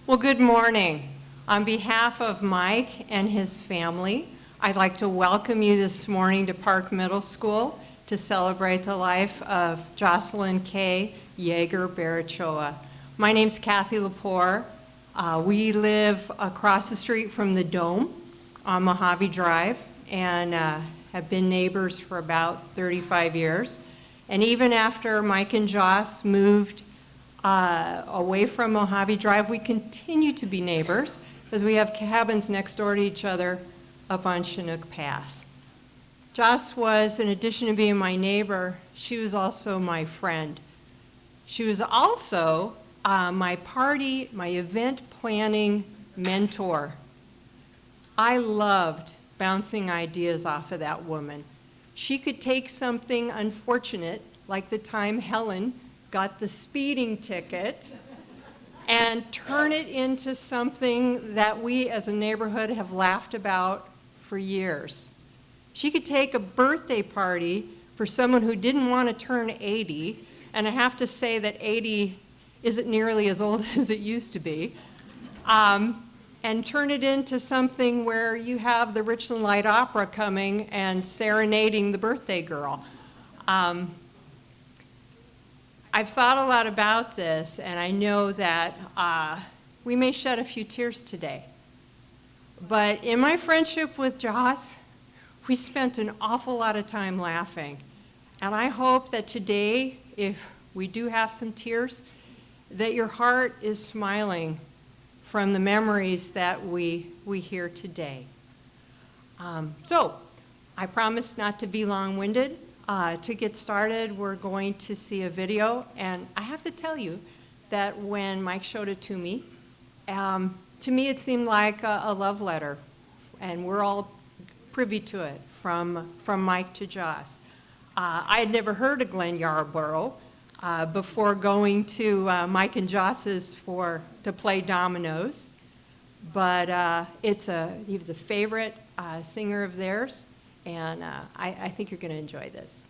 Well, good morning. On behalf of Mike and his family, I'd like to welcome you this morning to Park Middle School to celebrate the life of Jocelyn K. Yeager Berriochoa. My name's Kathy Lepore. We live across the street from the Dome on Mojave Drive and have been neighbors for about 35 years. And even after Mike and Joss moved away from Mojave Drive, we continue to be neighbors because we have cabins next door to each other up on Chinook Pass. Joss was, in addition to being my neighbor, she was also my friend. She was also my event planning mentor. I loved bouncing ideas off of that woman. She could take something unfortunate, like the time Helen got the speeding ticket, and turn it into something that we as a neighborhood have laughed about for years. She could take a birthday party for someone who didn't want to turn 80, and I have to say that 80 isn't nearly as old as it used to be, and turn it into something where you have the Richland Light Opera coming and serenading the birthday girl. I've thought a lot about this, and I know that we may shed a few tears today. But in my friendship with Joss, we spent an awful lot of time laughing. And I hope that today, if we do have some tears, that your heart is smiling from the memories that we hear today. So, I promise not to be long-winded. To get started, we're going to see a video, and I have to tell you that when Mike showed it to me it seemed like a love letter, and we're all privy to it from Mike to Joss. I had never heard of Glenn Yarborough before going to Mike and Joss's to play dominoes, but he was a favorite singer of theirs. And I think you're going to enjoy this.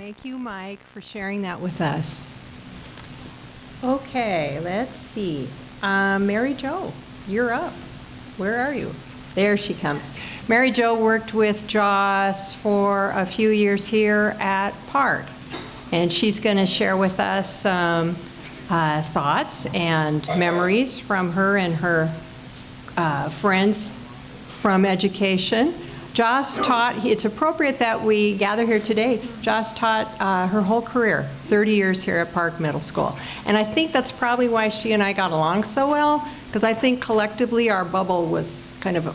Thank you, Mike, for sharing that with us. Okay, let's see. Mary Jo, you're up. Where are you? There she comes. Mary Jo worked with Joss for a few years here at Park, and she's going to share with us some thoughts and memories from her and her friends from education. Joss taught, it's appropriate that we gather here today. Joss taught her whole career, 30 years here at Park Middle School. And I think that's probably why she and I got along so well, because I think collectively our bubble was kind of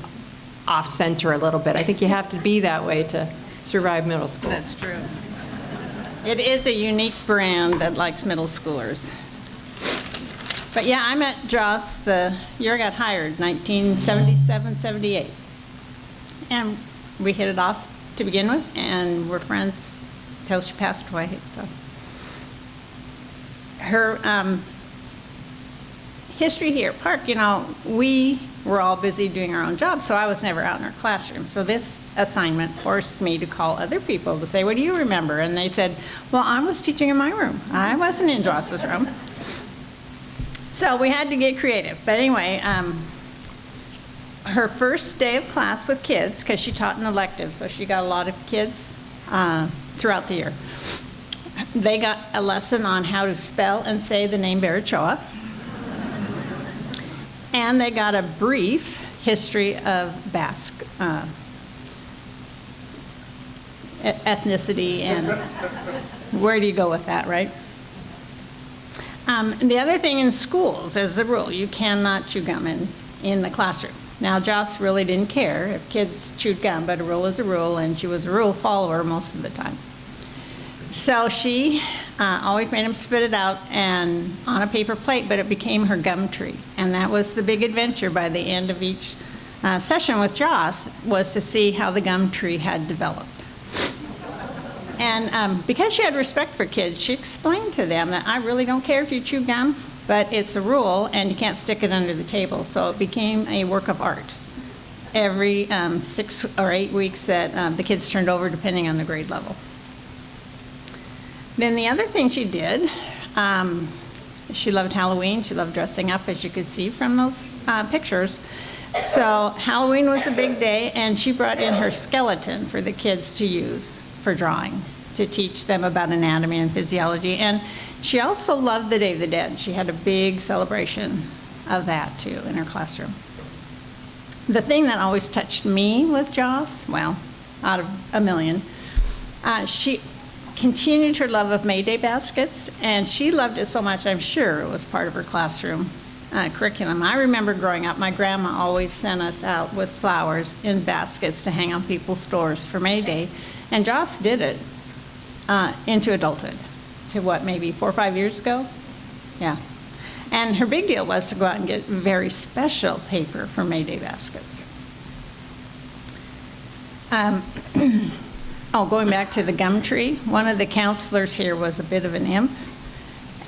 off-center a little bit. I think you have to be that way to survive middle school. That's true. It is a unique brand that likes middle schoolers. But yeah, I met Joss the year I got hired, 1977, 78. And we hit it off to begin with, and we're friends till she passed away. So her history here at Park, you know, we were all busy doing our own jobs, so I was never out in her classroom. So this assignment forced me to call other people to say, what do you remember? And they said, well, I was teaching in my room. I wasn't in Joss's room. So we had to get creative. But anyway, her first day of class with kids, because she taught an elective, so she got a lot of kids throughout the year. They got a lesson on how to spell and say the name berriochoa. And they got a brief history of Basque ethnicity, and where do you go with that, right? The other thing in schools, as a rule, you cannot chew gum in the classroom. Now, Joss really didn't care if kids chewed gum, but a rule is a rule, and she was a rule follower most of the time. So she always made them spit it out and on a paper plate, but it became her gum tree. And that was the big adventure by the end of each session with Joss, was to see how the gum tree had developed. And because she had respect for kids, she explained to them that I really don't care if you chew gum, but it's a rule and you can't stick it under the table. So it became a work of art every 6 or 8 weeks that the kids turned over, depending on the grade level. Then the other thing she did, she loved Halloween. She loved dressing up, as you could see from those pictures. So Halloween was a big day, and she brought in her skeleton for the kids to use for drawing, to teach them about anatomy and physiology. And she also loved the Day of the Dead. She had a big celebration of that, too, in her classroom. The thing that always touched me with Joss, well, out of a million, she continued her love of May Day baskets, and she loved it so much, I'm sure it was part of her classroom curriculum. I remember growing up, my grandma always sent us out with flowers in baskets to hang on people's doors for May Day, and Joss did it into adulthood, to what, maybe 4 or 5 years ago? Yeah. And her big deal was to go out and get very special paper for May Day baskets. Going back to the gum tree, one of the counselors here was a bit of an imp,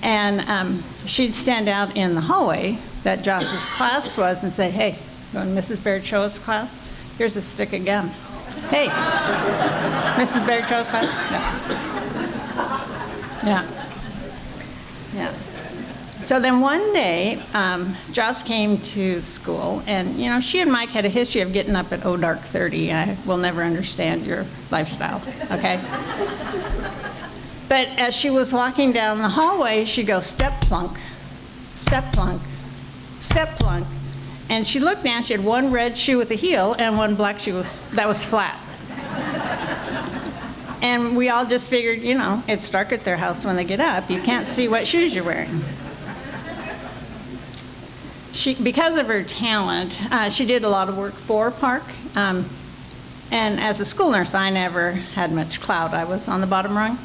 and she'd stand out in the hallway that Joss's class was and say, hey, going to Mrs. berriochoa's class? Here's a stick of gum. Hey, Mrs. berriochoa's class? No. Yeah. So then one day, Joss came to school, and you know, she and Mike had a history of getting up at dark 30. I will never understand your lifestyle, okay? But as she was walking down the hallway, she'd go step plunk, step plunk, step plunk, and she looked down. She had one red shoe with a heel and one black shoe that was flat. And we all just figured, you know, it's dark at their house when they get up. You can't see what shoes you're wearing. Because of her talent, she did a lot of work for Park. And as a school nurse, I never had much clout. I was on the bottom rung.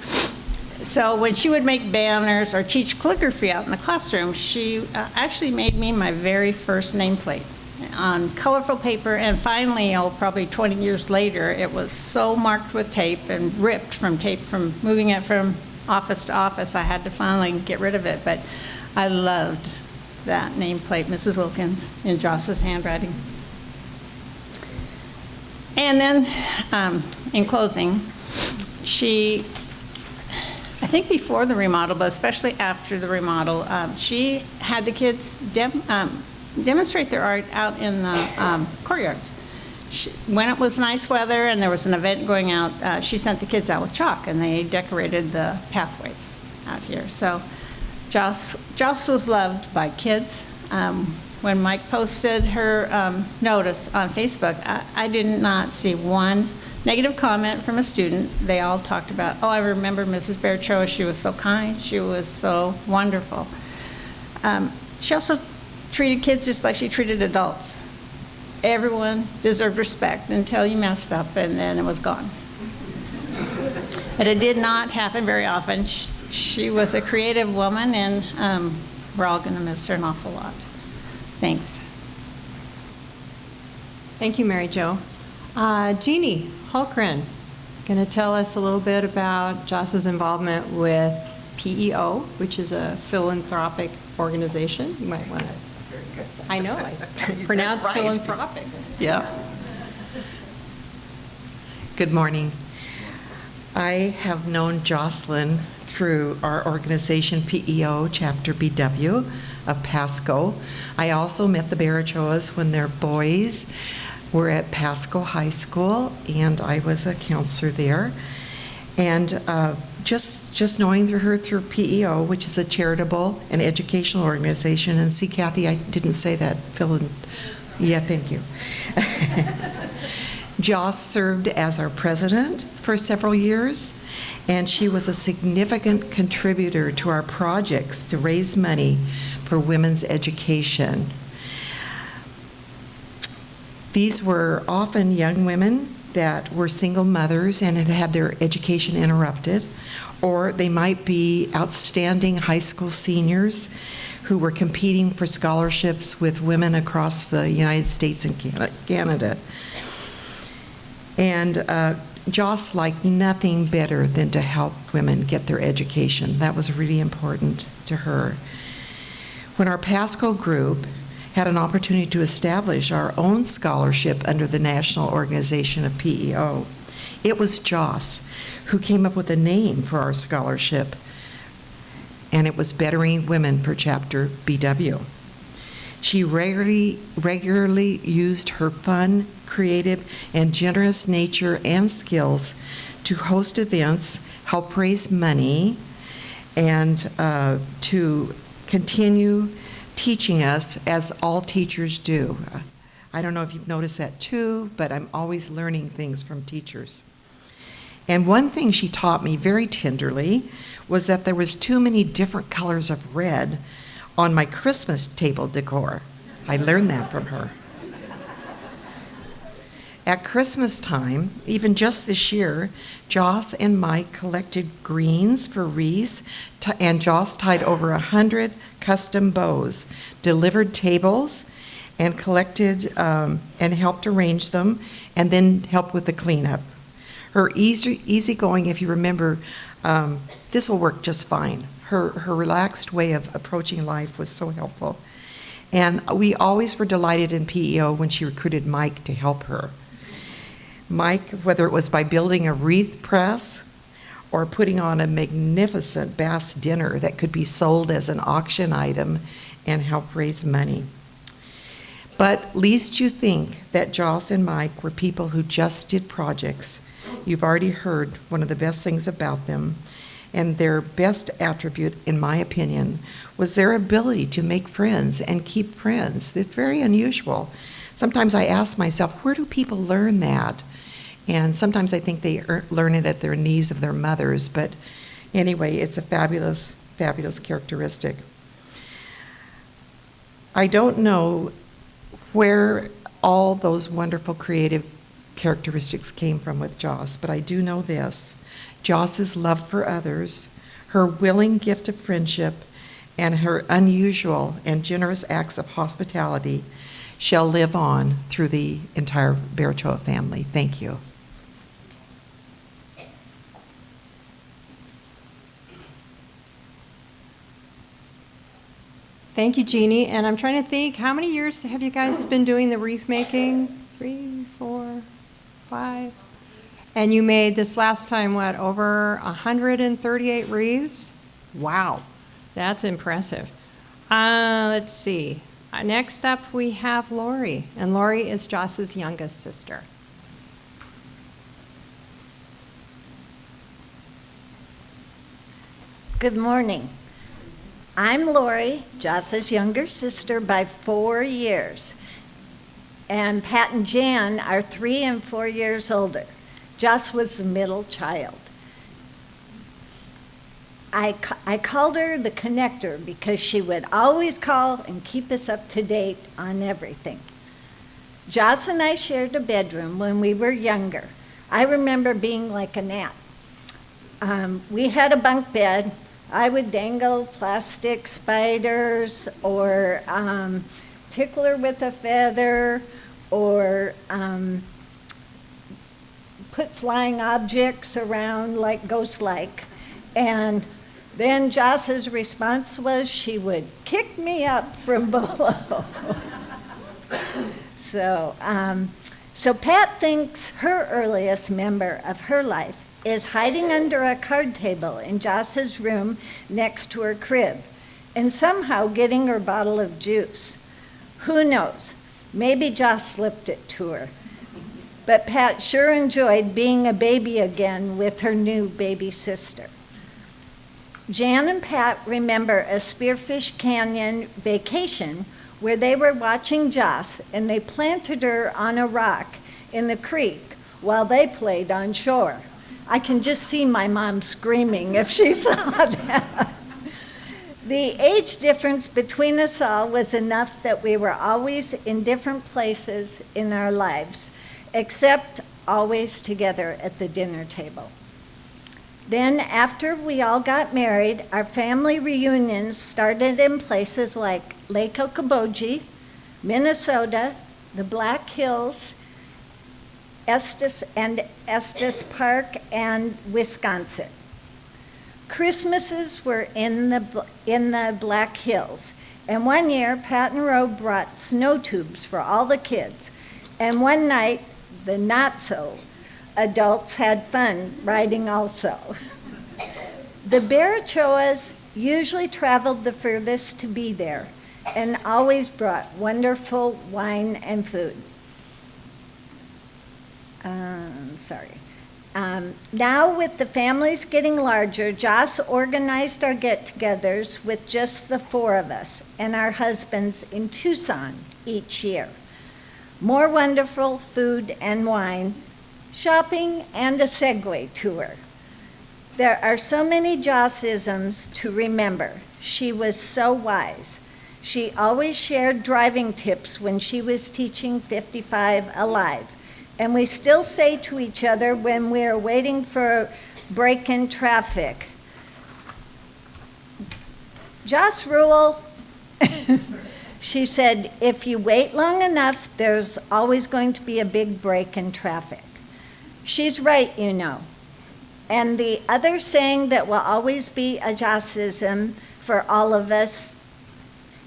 So when she would make banners or teach calligraphy out in the classroom, she actually made me my very first nameplate on colorful paper. And finally, probably 20 years later, it was so marked with tape and ripped from tape from moving it from office to office, I had to finally get rid of it. But I loved that nameplate, Mrs. Wilkins, in Joss's handwriting. And then, in closing, she think before the remodel, but especially after the remodel, she had the kids demonstrate their art out in the courtyards. When it was nice weather and there was an event going out, she sent the kids out with chalk, and they decorated the pathways out here. So Joss was loved by kids. When Mike posted her notice on Facebook, I did not see one negative comment from a student. They all talked about, oh, I remember Mrs. berriochoa. She was so kind. She was so wonderful. She also treated kids just like she treated adults. Everyone deserved respect until you messed up, and then it was gone. But it did not happen very often. She was a creative woman, and we're all going to miss her an awful lot. Thanks. Thank you, Mary Jo. Jeannie Hulkren, going to tell us a little bit about Joss's involvement with PEO, which is a philanthropic organization. You might want to. I know, I pronounced right. Philanthropic. Yeah. Good morning. I have known Jocelyn through our organization PEO, Chapter BW of Pasco. I also met the berriochoas when their boys were at Pasco High School, and I was a counselor there. And just knowing her through PEO, which is a charitable and educational organization, and see, Kathy, I didn't say that. Yeah, thank you. Joss served as our president for several years, and she was a significant contributor to our projects to raise money for women's education. These were often young women that were single mothers and had had their education interrupted, or they might be outstanding high school seniors who were competing for scholarships with women across the United States and Canada. And Joss liked nothing better than to help women get their education. That was really important to her. When our Pasco group had an opportunity to establish our own scholarship under the national organization of PEO, it was Joss who came up with a name for our scholarship, and it was Bettering Women for Chapter BW. She regularly used her fun, creative, and generous nature and skills to host events, help raise money, and to continue teaching us, as all teachers do. I don't know if you've noticed that too, but I'm always learning things from teachers. And one thing she taught me very tenderly was that there was too many different colors of red on my Christmas table decor. I learned that from her. At Christmas time, even just this year, Joss and Mike collected greens for wreaths, and Joss tied over 100 custom bows, delivered tables, and collected and helped arrange them, and then helped with the cleanup. Her easygoing, if you remember, this will work just fine. Her relaxed way of approaching life was so helpful. And we always were delighted in PEO when she recruited Mike to help her. Mike, whether it was by building a wreath press or putting on a magnificent bass dinner that could be sold as an auction item and help raise money. But least you think that Joss and Mike were people who just did projects. You've already heard one of the best things about them, and their best attribute, in my opinion, was their ability to make friends and keep friends. It's very unusual. Sometimes I ask myself, where do people learn that? And sometimes I think they learn it at their knees of their mothers, but anyway, it's a fabulous, fabulous characteristic. I don't know where all those wonderful creative characteristics came from with Joss, but I do know this. Joss's love for others, her willing gift of friendship, and her unusual and generous acts of hospitality shall live on through the entire berriochoa family. Thank you. Thank you, Jeannie. And I'm trying to think, how many years have you guys been doing the wreath making? 3, 4, 5? And you made this last time, what, over 138 wreaths? Wow, that's impressive. Let's see. Next up, we have Lori, and Lori is Joss's youngest sister. Good morning. I'm Lori, Joss's younger sister by 4 years. And Pat and Jan are 3 and 4 years older. Joss was the middle child. I called her the connector because she would always call and keep us up to date on everything. Joss and I shared a bedroom when we were younger. I remember being like a gnat. We had a bunk bed. I would dangle plastic spiders or tickle her with a feather or put flying objects around like ghost-like. And then Joss's response was she would kick me up from below. So Pat thinks her earliest memory of her life is hiding under a card table in Joss's room next to her crib and somehow getting her bottle of juice. Who knows? Maybe Joss slipped it to her. But Pat sure enjoyed being a baby again with her new baby sister. Jan and Pat remember a Spearfish Canyon vacation where they were watching Joss and they planted her on a rock in the creek while they played on shore. I can just see my mom screaming if she saw that. The age difference between us all was enough that we were always in different places in our lives, except always together at the dinner table. Then after we all got married, our family reunions started in places like Lake Okoboji, Minnesota, the Black Hills, Estes Park, and Wisconsin. Christmases were in the Black Hills, and one year Pat and Ro brought snow tubes for all the kids, and one night the not-so adults had fun riding also. The berriochoas usually traveled the furthest to be there and always brought wonderful wine and food. Now with the families getting larger, Joss organized our get-togethers with just the 4 of us and our husbands in Tucson each year. More wonderful food and wine, shopping, and a Segway tour. There are so many Joss-isms to remember. She was so wise. She always shared driving tips when she was teaching 55 Alive. And we still say to each other when we're waiting for a break in traffic, Joss rule, she said, if you wait long enough, there's always going to be a big break in traffic. She's right, you know. And the other saying that will always be a Jossism for all of us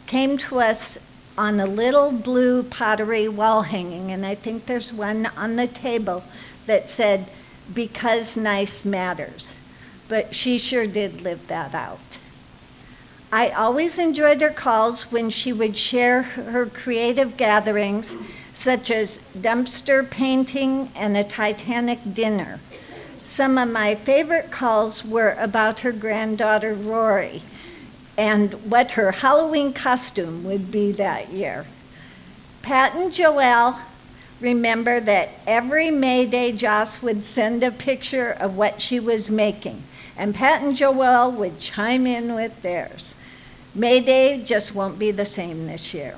came to us on a little blue pottery wall hanging, and I think there's one on the table that said, because nice matters. But she sure did live that out. I always enjoyed her calls when she would share her creative gatherings, such as dumpster painting and a Titanic dinner. Some of my favorite calls were about her granddaughter, Rory, and what her Halloween costume would be that year. Pat and Joelle remember that every May Day, Joss would send a picture of what she was making, and Pat and Joelle would chime in with theirs. May Day just won't be the same this year.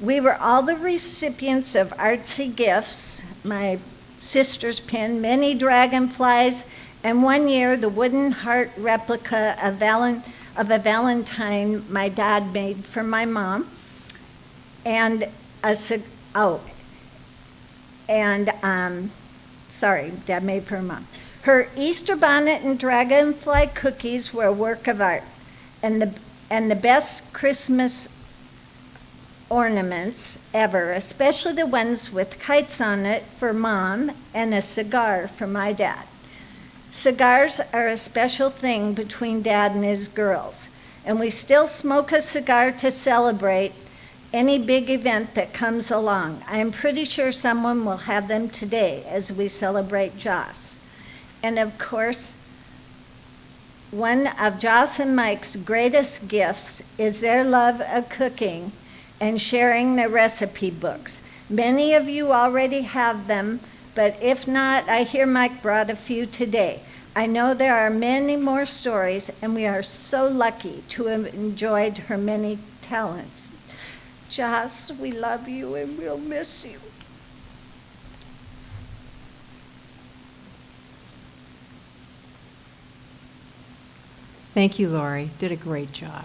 We were all the recipients of artsy gifts. My sister's pin, many dragonflies, and one year the wooden heart replica of a Valentine my dad made for my mom, and Dad made for her mom. Her Easter bonnet and dragonfly cookies were a work of art, and the best Christmas ornaments ever, especially the ones with kites on it for Mom and a cigar for my dad. Cigars are a special thing between Dad and his girls, and we still smoke a cigar to celebrate any big event that comes along. I am pretty sure someone will have them today as we celebrate Joss. And of course, one of Joss and Mike's greatest gifts is their love of cooking and sharing their recipe books. Many of you already have them, but if not, I hear Mike brought a few today. I know there are many more stories, and we are so lucky to have enjoyed her many talents. Joss, we love you and we'll miss you. Thank you, Lori. Did a great job.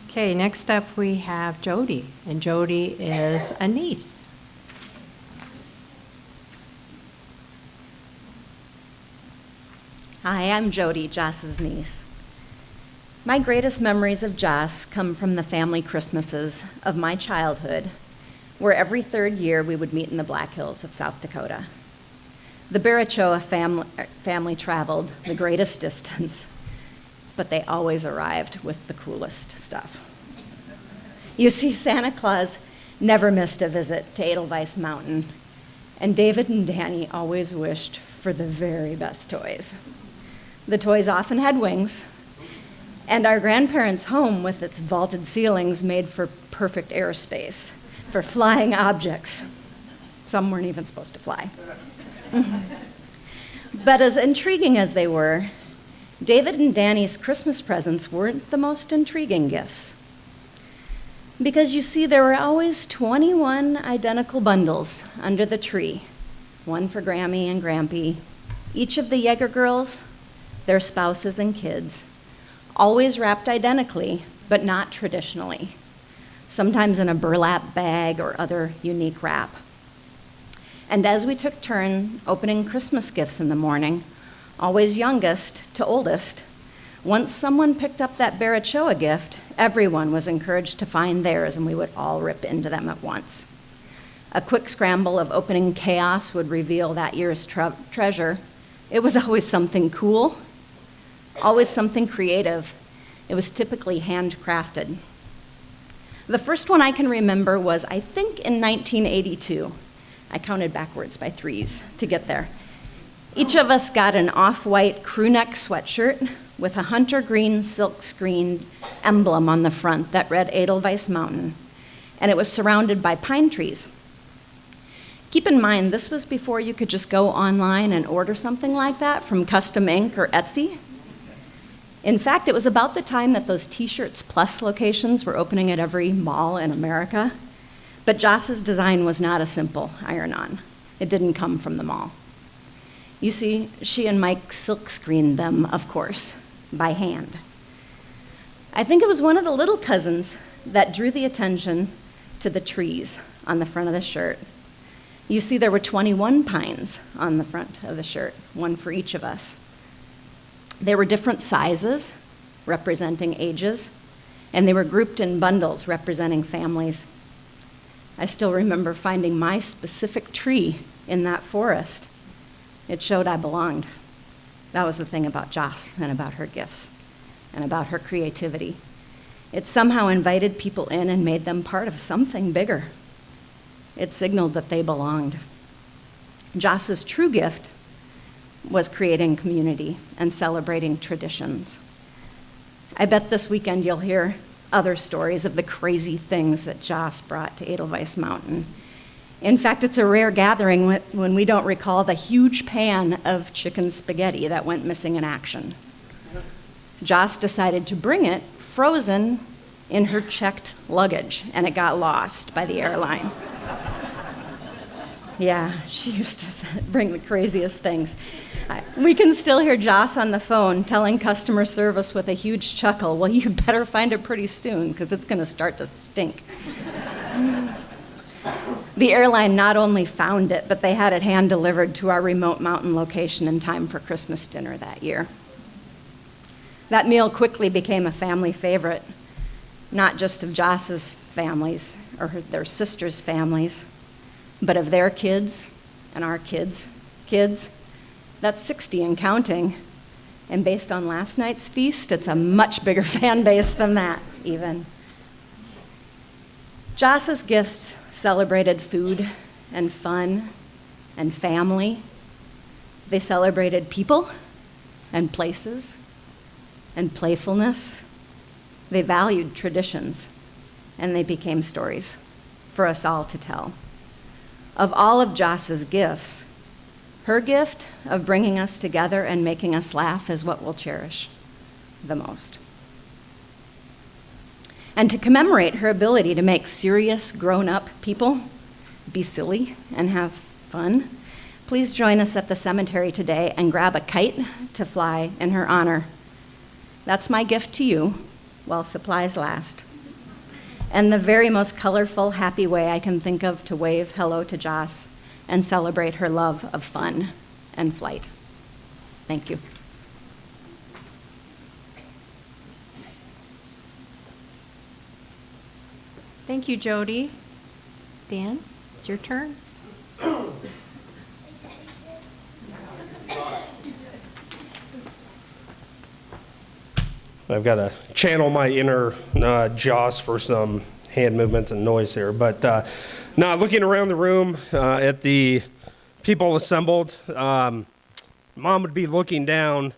Okay, next up we have Jody, and Jody is a niece. Hi, I'm Jody, Joss's niece. My greatest memories of Joss come from the family Christmases of my childhood, where every third year we would meet in the Black Hills of South Dakota. The berriochoa family traveled the greatest distance, but they always arrived with the coolest stuff. You see, Santa Claus never missed a visit to Edelweiss Mountain, and David and Danny always wished for the very best toys. The toys often had wings, and our grandparents' home with its vaulted ceilings made for perfect airspace for flying objects. Some weren't even supposed to fly. But as intriguing as they were, David and Danny's Christmas presents weren't the most intriguing gifts. Because you see, there were always 21 identical bundles under the tree, one for Grammy and Grampy, each of the Yeager girls, their spouses and kids, always wrapped identically, but not traditionally, sometimes in a burlap bag or other unique wrap. And as we took turn opening Christmas gifts in the morning, always youngest to oldest, once someone picked up that berriochoa gift, everyone was encouraged to find theirs, and we would all rip into them at once. A quick scramble of opening chaos would reveal that year's treasure. It was always something cool, always something creative. It was typically handcrafted. The first one I can remember was, I think, in 1982. I counted backwards by threes to get there. Each of us got an off-white crew neck sweatshirt with a hunter green silk screen emblem on the front that read Edelweiss Mountain, and it was surrounded by pine trees. Keep in mind, this was before you could just go online and order something like that from Custom Ink or Etsy. In fact, it was about the time that those T-Shirts Plus locations were opening at every mall in America. But Joss's design was not a simple iron-on. It didn't come from the mall. You see, she and Mike silk-screened them, of course, by hand. I think it was one of the little cousins that drew the attention to the trees on the front of the shirt. You see, there were 21 pines on the front of the shirt, one for each of us. They were different sizes, representing ages, and they were grouped in bundles representing families. I still remember finding my specific tree in that forest. It showed I belonged. That was the thing about Joss and about her gifts and about her creativity. It somehow invited people in and made them part of something bigger. It signaled that they belonged. Joss's true gift was creating community and celebrating traditions. I bet this weekend you'll hear other stories of the crazy things that Joss brought to Edelweiss Mountain. In fact, it's a rare gathering when we don't recall the huge pan of chicken spaghetti that went missing in action. Joss decided to bring it frozen in her checked luggage, and it got lost by the airline. Yeah, she used to bring the craziest things. We can still hear Joss on the phone telling customer service with a huge chuckle, well, you better find it pretty soon because it's going to start to stink. The airline not only found it, but they had it hand-delivered to our remote mountain location in time for Christmas dinner that year. That meal quickly became a family favorite, not just of Joss's families or their sisters' families, but of their kids and our kids' kids, that's 60 and counting. And based on last night's feast, it's a much bigger fan base than that, even. Joss's gifts celebrated food and fun and family. They celebrated people and places and playfulness. They valued traditions, and they became stories for us all to tell. Of all of Joss's gifts, her gift of bringing us together and making us laugh is what we'll cherish the most. And to commemorate her ability to make serious, grown-up people be silly and have fun, please join us at the cemetery today and grab a kite to fly in her honor. That's my gift to you while supplies last. And the very most colorful, happy way I can think of to wave hello to Joss and celebrate her love of fun and flight. Thank you. Thank you, Jody. Dan, it's your turn. I've got to channel my inner Joss for some hand movements and noise here. But now, looking around the room at the people assembled, Mom would be looking down,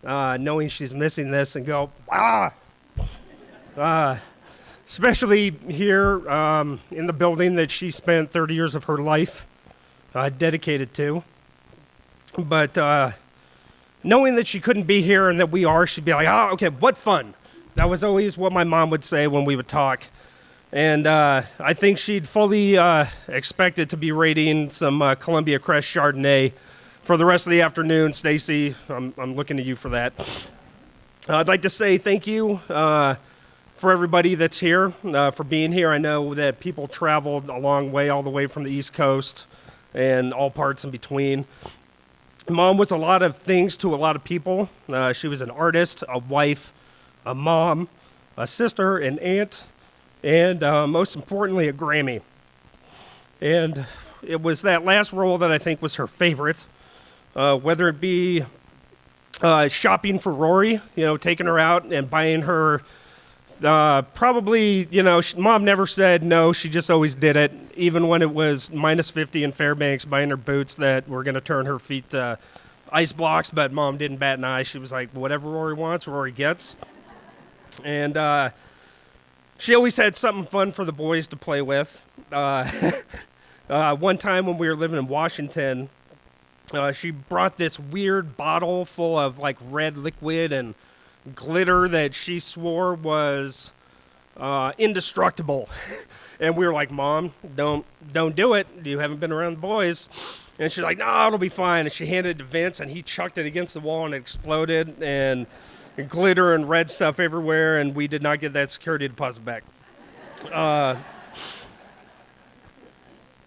knowing she's missing this, and go, ah! Especially here in the building that she spent 30 years of her life dedicated to. But knowing that she couldn't be here and that we are, she'd be like, oh, okay, what fun. That was always what my mom would say when we would talk. And I think she'd fully expected to be rating some Columbia Crest Chardonnay for the rest of the afternoon. Stacy, I'm looking to you for that. I'd like to say thank you for everybody that's here, for being here. I know that people traveled a long way, all the way from the East Coast and all parts in between. Mom was a lot of things to a lot of people. She was an artist, a wife, a mom, a sister, an aunt, and most importantly, a Grammy. And it was that last role that I think was her favorite, whether it be shopping for Rory, taking her out and buying her probably, Mom never said no, she just always did it, even when it was -50 in Fairbanks, buying her boots that were going to turn her feet to ice blocks, but Mom didn't bat an eye. She was like, whatever Rory wants, Rory gets. And she always had something fun for the boys to play with. One time when we were living in Washington, she brought this weird bottle full of like red liquid and glitter that she swore was indestructible. And we were like, Mom, don't do it. You haven't been around the boys. And she's like, no, it'll be fine. And she handed it to Vince, and he chucked it against the wall, and it exploded, and glitter and red stuff everywhere, and we did not get that security deposit back.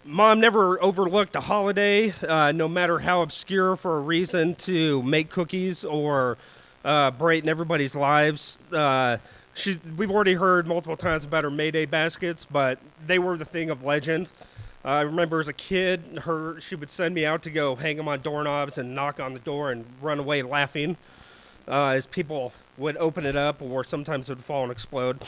Mom never overlooked a holiday, no matter how obscure, for a reason to make cookies or brighten everybody's lives. We've already heard multiple times about her Mayday baskets, but they were the thing of legend. I remember as a kid, she would send me out to go hang them on doorknobs and knock on the door and run away laughing as people would open it up, or sometimes it would fall and explode.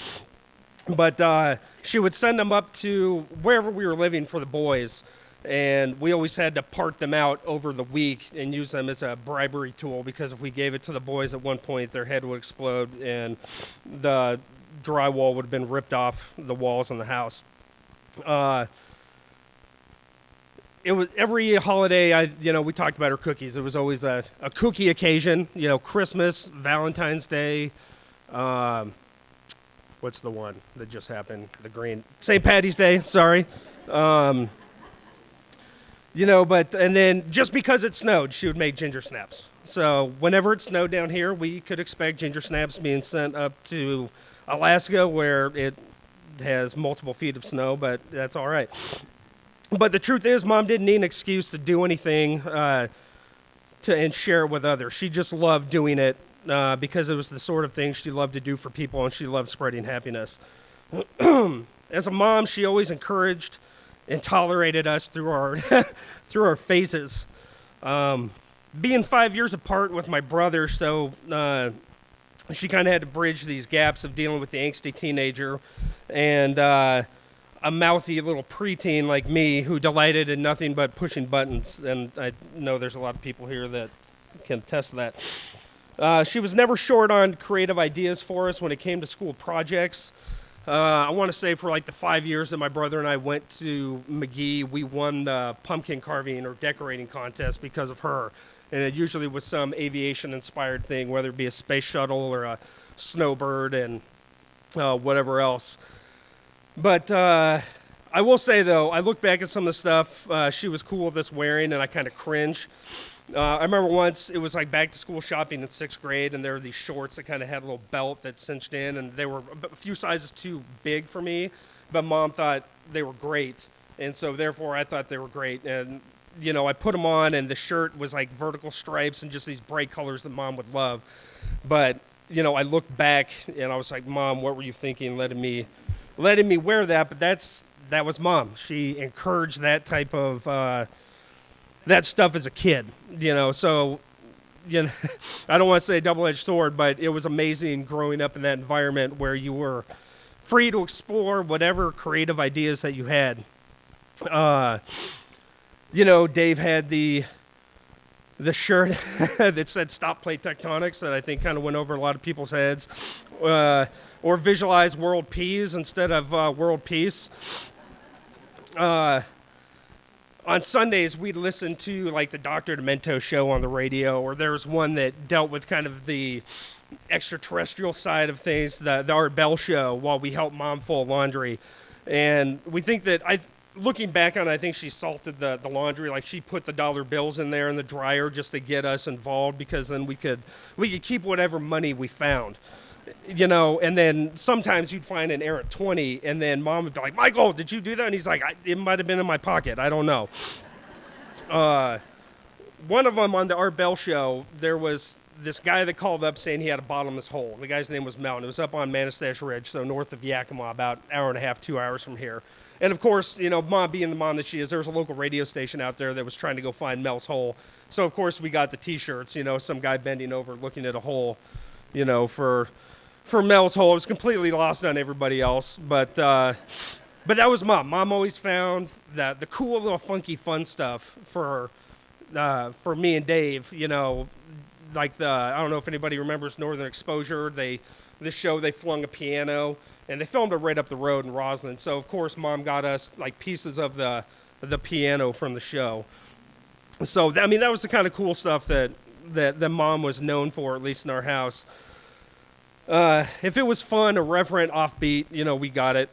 But she would send them up to wherever we were living for the boys, and we always had to part them out over the week and use them as a bribery tool, because if we gave it to the boys at one point, their head would explode and the drywall would have been ripped off the walls in the house. It was every holiday, we talked about her cookies. It was always a cookie occasion, Christmas, Valentine's Day, what's the one that just happened? St. Patty's Day, sorry. And then just because it snowed, she would make ginger snaps. So whenever it snowed down here, we could expect ginger snaps being sent up to Alaska, where it has multiple feet of snow, but that's all right. But the truth is, Mom didn't need an excuse to do anything and share it with others. She just loved doing it because it was the sort of thing she loved to do for people, and she loved spreading happiness. as a mom, she always encouraged and tolerated us through our through our phases. Being 5 years apart with my brother, so she kind of had to bridge these gaps of dealing with the angsty teenager and a mouthy little preteen like me who delighted in nothing but pushing buttons. And I know there's a lot of people here that can attest to that. She was never short on creative ideas for us when it came to school projects. I want to say for like the 5 years that my brother and I went to McGee, we won the pumpkin carving or decorating contest because of her. And it usually was some aviation-inspired thing, whether it be a space shuttle or a snowbird and whatever else. But I will say, though, I look back at some of the stuff she was cool with us wearing, and I kind of cringe. I remember once it was like back to school shopping in 6th grade, and there were these shorts that kind of had a little belt that cinched in, and they were a few sizes too big for me, but Mom thought they were great, and so therefore I thought they were great. And you know, I put them on, and the shirt was like vertical stripes and just these bright colors that Mom would love. But you know, I look back and I was like, Mom, what were you thinking, letting me wear that? But that was Mom. She encouraged that type of that stuff as a kid, you know. So, you know, I don't want to say double-edged sword, but it was amazing growing up in that environment where you were free to explore whatever creative ideas that you had. You know, Dave had the shirt that said "Stop Plate Tectonics" that I think kind of went over a lot of people's heads, or visualize world peace instead of world peace. On Sundays, we'd listen to like the Dr. Demento show on the radio, or there was one that dealt with kind of the extraterrestrial side of things, the Art Bell show, while we helped Mom fold laundry. And we think that looking back on it, I think she salted the laundry. Like she put the dollar bills in there in the dryer just to get us involved, because then we could keep whatever money we found, you know. And then sometimes you'd find an errant 20, and then Mom would be like, Michael, did you do that? And he's like, it might have been in my pocket. I don't know. One of them on the Art Bell show, there was this guy that called up saying he had a bottomless hole. The guy's name was Mel, and it was up on Manistash Ridge, so north of Yakima, about an hour and a half, 2 hours from here. And of course, you know, Mom being the mom that she is, there was a local radio station out there that was trying to go find Mel's hole. So of course we got the T-shirts, you know, some guy bending over looking at a hole, you know, for Mel's hole. It was completely lost on everybody else, but that was Mom. Mom always found that the cool little funky fun stuff for me and Dave, you know, like I don't know if anybody remembers Northern Exposure. This show, they flung a piano. And they filmed it right up the road in Roslyn. So, of course, Mom got us, like, pieces of the piano from the show. So, I mean, that was the kind of cool stuff that Mom was known for, at least in our house. If it was fun, irreverent, offbeat, you know, we got it.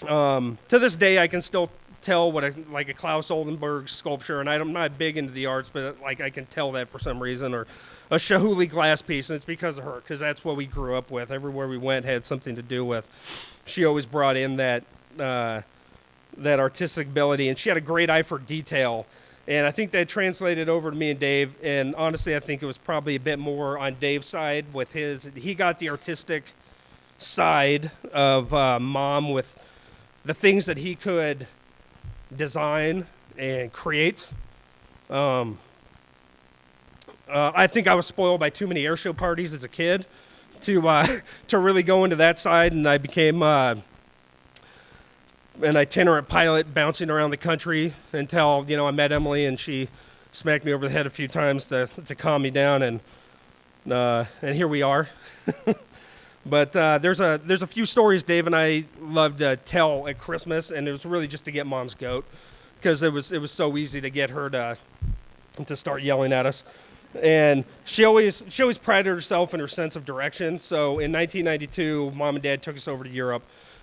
To this day, I can still tell what a Klaus Oldenburg sculpture, and I'm not big into the arts, but, like, I can tell that for some reason, or a Shahuli glass piece, and it's because of her, because that's what we grew up with. Everywhere we went had something to do with. She always brought in that artistic ability, and she had a great eye for detail. And I think that translated over to me and Dave, and honestly, I think it was probably a bit more on Dave's side with he got the artistic side of Mom with the things that he could design and create. I think I was spoiled by too many airshow parties as a kid to really go into that side, and I became an itinerant pilot bouncing around the country until, you know, I met Emily, and she smacked me over the head a few times to calm me down, and here we are. But there's a few stories Dave and I love to tell at Christmas, and it was really just to get Mom's goat, because it was so easy to get her to start yelling at us. And she always prided herself in her sense of direction. So in 1992, Mom and Dad took us over to Europe.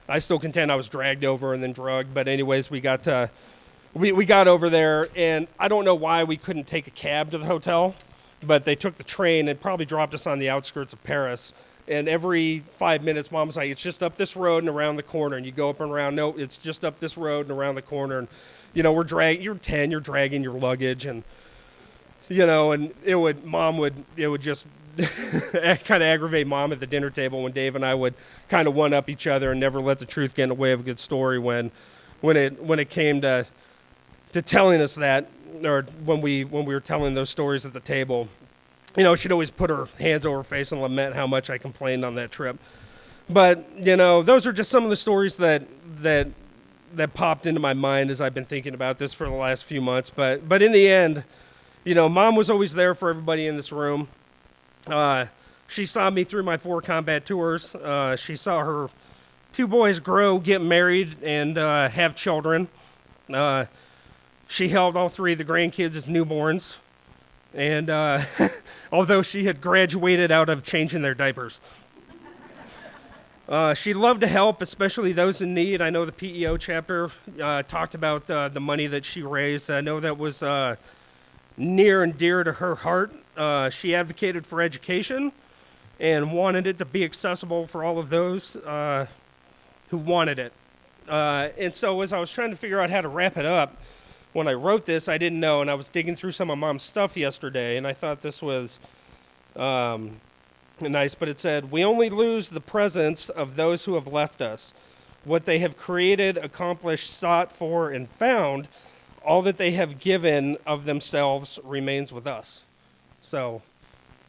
I still contend I was dragged over and then drugged, but anyways, we got over there, and I don't know why we couldn't take a cab to the hotel, but they took the train and probably dropped us on the outskirts of Paris. And every 5 minutes, Mom was like, "It's just up this road and around the corner." And you go up and around. No, it's just up this road and around the corner. And you know, you're 10, you're dragging your luggage, and you know, and it would just kind of aggravate Mom at the dinner table when Dave and I would kind of one-up each other and never let the truth get in the way of a good story when it came to telling us that, or when we were telling those stories at the table. You know, she'd always put her hands over her face and lament how much I complained on that trip. But, you know, those are just some of the stories that popped into my mind as I've been thinking about this for the last few months. But in the end, you know, Mom was always there for everybody in this room. She saw me through my 4 combat tours. She saw her 2 boys grow, get married, and have children. She held all 3 of the grandkids as newborns. And although she had graduated out of changing their diapers. She loved to help, especially those in need. I know the PEO chapter talked about the money that she raised. I know that was near and dear to her heart. She advocated for education and wanted it to be accessible for all of those who wanted it. And so as I was trying to figure out how to wrap it up, when I wrote this, I didn't know, and I was digging through some of Mom's stuff yesterday, and I thought this was nice, but it said, "We only lose the presence of those who have left us. What they have created, accomplished, sought for, and found, all that they have given of themselves remains with us." So,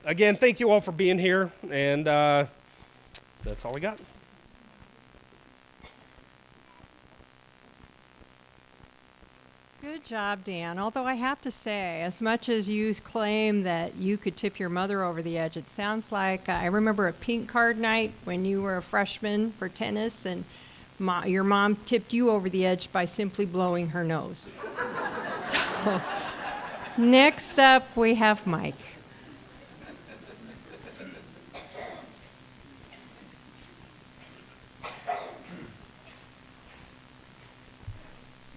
again, thank you all for being here, and that's all I got. Good job, Dan. Although I have to say, as much as you claim that you could tip your mother over the edge, it sounds like I remember a pink card night when you were a freshman for tennis, and your mom tipped you over the edge by simply blowing her nose. So, next up, we have Mike.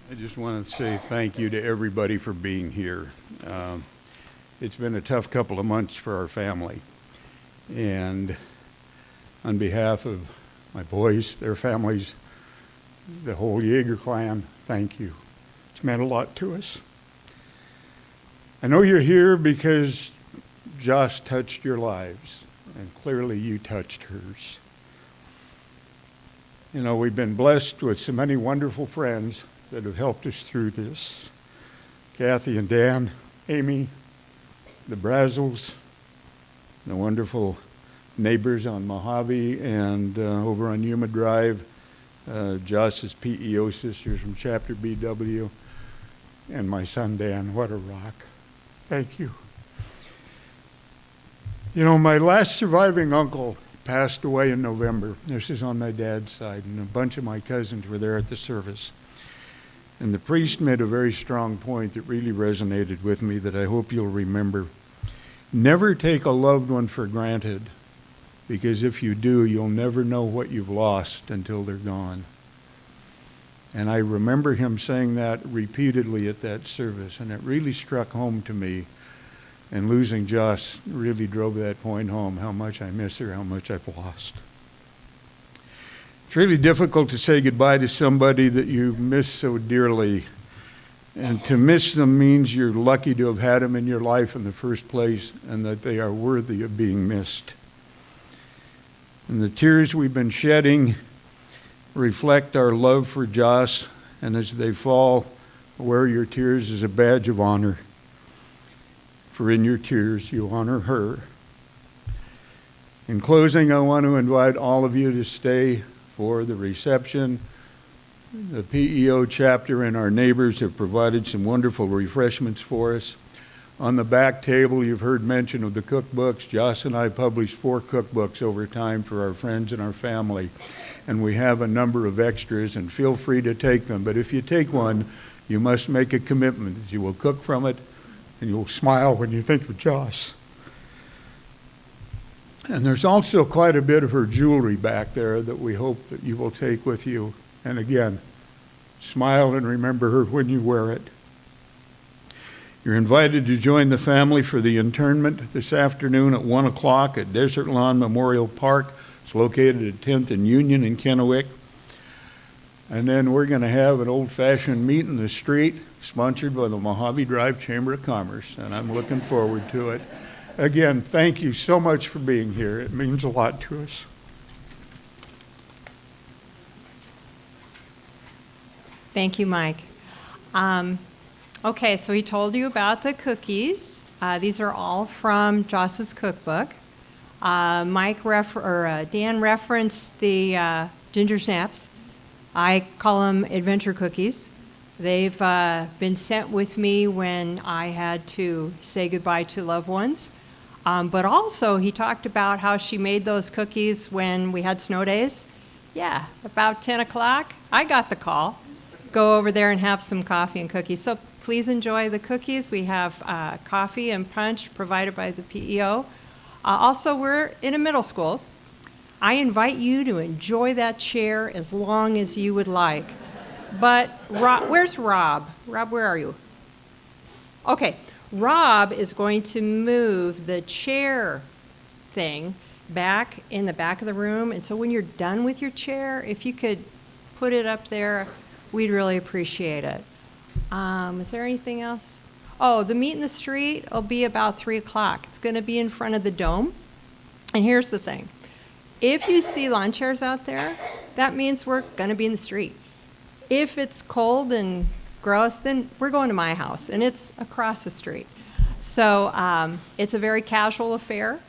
I just want to say thank you to everybody for being here. It's been a tough couple of months for our family. And on behalf of my boys, their families, the whole Yeager clan, thank you. It's meant a lot to us. I know you're here because Joss touched your lives, and clearly you touched hers. You know, we've been blessed with so many wonderful friends that have helped us through this. Kathy and Dan, Amy, the Brazzles, the wonderful neighbors on Mojave and over on Yuma Drive, Joss's PEO sisters from Chapter BW, and my son Dan. What a rock. Thank you. You know, my last surviving uncle passed away in November. This is on my dad's side, and a bunch of my cousins were there at the service. And the priest made a very strong point that really resonated with me that I hope you'll remember. Never take a loved one for granted, because if you do, you'll never know what you've lost until they're gone. And I remember him saying that repeatedly at that service, and it really struck home to me. And losing Joss really drove that point home, how much I miss her, how much I've lost. It's really difficult to say goodbye to somebody that you miss so dearly. And to miss them means you're lucky to have had them in your life in the first place and that they are worthy of being missed. And the tears we've been shedding reflect our love for Joss, and as they fall, wear your tears as a badge of honor. For in your tears, you honor her. In closing, I want to invite all of you to stay for the reception. The PEO chapter and our neighbors have provided some wonderful refreshments for us. On the back table, you've heard mention of the cookbooks. Joss and I published 4 cookbooks over time for our friends and our family. And we have a number of extras, and feel free to take them. But if you take one, you must make a commitment that you will cook from it, and you'll smile when you think of Joss. And there's also quite a bit of her jewelry back there that we hope that you will take with you. And again, smile and remember her when you wear it. You're invited to join the family for the internment this afternoon at 1 o'clock at Desert Lawn Memorial Park. It's located at 10th and Union in Kennewick. And then we're going to have an old-fashioned meet in the street sponsored by the Mojave Drive Chamber of Commerce, and I'm looking forward to it. Again, thank you so much for being here. It means a lot to us. Thank you, Mike. Okay, so he told you about the cookies. These are all from Joss's cookbook. Dan referenced the ginger snaps. I call them adventure cookies. They've been sent with me when I had to say goodbye to loved ones. But also, he talked about how she made those cookies when we had snow days. Yeah, about 10 o'clock, I got the call. Go over there and have some coffee and cookies. So please enjoy the cookies. We have coffee and punch provided by the PEO. Also, we're in a middle school. I invite you to enjoy that chair as long as you would like. But where's Rob? Rob, where are you? Okay, Rob is going to move the chair thing back in the back of the room. And so when you're done with your chair, if you could put it up there, we'd really appreciate it. Is there anything else? Oh, the meet in the street will be about 3 o'clock. It's going to be in front of the dome. And here's the thing. If you see lawn chairs out there, that means we're going to be in the street. If it's cold and gross, then we're going to my house, and it's across the street. So it's a very casual affair.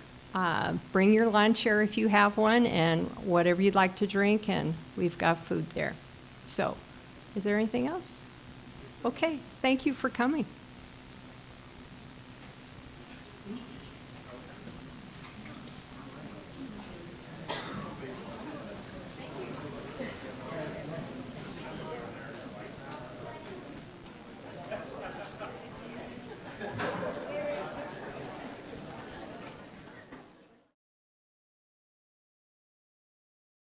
Bring your lawn chair if you have one, and whatever you'd like to drink, and we've got food there. So, is there anything else? Okay, thank you for coming.